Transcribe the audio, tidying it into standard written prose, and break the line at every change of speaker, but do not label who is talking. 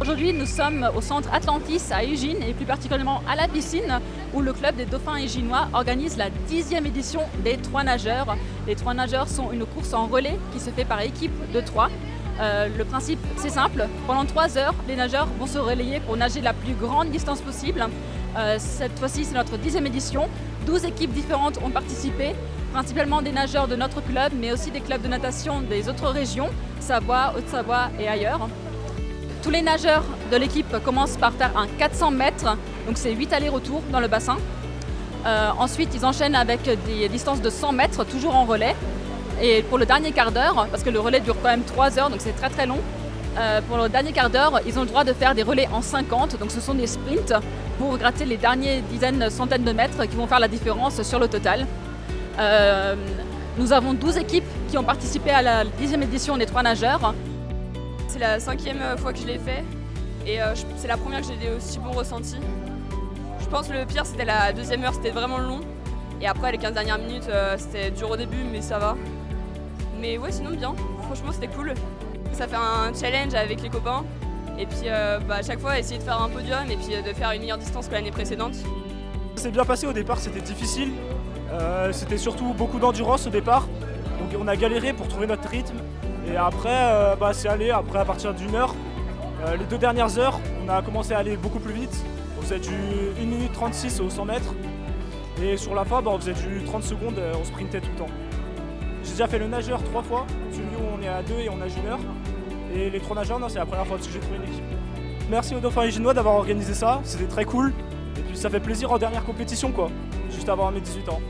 Aujourd'hui, nous sommes au centre Atlantis à Égine et plus particulièrement à la piscine où le club des dauphins éginois organise la 10e édition des 3 nageurs. Les 3 nageurs sont une course en relais qui se fait par équipe de 3. Le principe, c'est simple. Pendant 3 heures, les nageurs vont se relayer pour nager la plus grande distance possible. Cette fois-ci, c'est notre 10e édition. 12 équipes différentes ont participé, principalement des nageurs de notre club, mais aussi des clubs de natation des autres régions, Savoie, Haute-Savoie et ailleurs. Tous les nageurs de l'équipe commencent par faire un 400 mètres, donc c'est 8 allers-retours dans le bassin. Ensuite, ils enchaînent avec des distances de 100 mètres, toujours en relais. Et pour le dernier quart d'heure, parce que le relais dure quand même 3 heures, donc c'est très très long, pour le dernier quart d'heure, ils ont le droit de faire des relais en 50, donc ce sont des sprints pour gratter les derniers dizaines, centaines de mètres qui vont faire la différence sur le total. Nous avons 12 équipes qui ont participé à la 10e édition des 3 nageurs.
C'est la 5e fois que je l'ai fait et c'est la première que j'ai des aussi bons ressentis. Je pense que le pire c'était la 2e heure, c'était vraiment long. Et après les 15 dernières minutes c'était dur au début mais ça va. Mais ouais sinon bien, franchement c'était cool. Ça fait un challenge avec les copains et puis à chaque fois essayer de faire un podium et puis de faire une meilleure distance que l'année précédente.
Ça s'est bien passé au départ, c'était difficile. C'était surtout beaucoup d'endurance au départ. Donc on a galéré pour trouver notre rythme. Et après, c'est allé. Après, à partir d'une heure, les 2 dernières heures, on a commencé à aller beaucoup plus vite. On faisait du 1 minute 36 au 100 mètres. Et sur la fin, on faisait du 30 secondes, on sprintait tout le temps. J'ai déjà fait le nageur 3 fois, celui où on est à 2 et on nage 1 heure. Et les 3 nageurs, non, c'est la première fois que j'ai trouvé une équipe. Merci aux dauphins éginois d'avoir organisé ça, c'était très cool. Et puis ça fait plaisir en dernière compétition, quoi, juste avant mes 18 ans.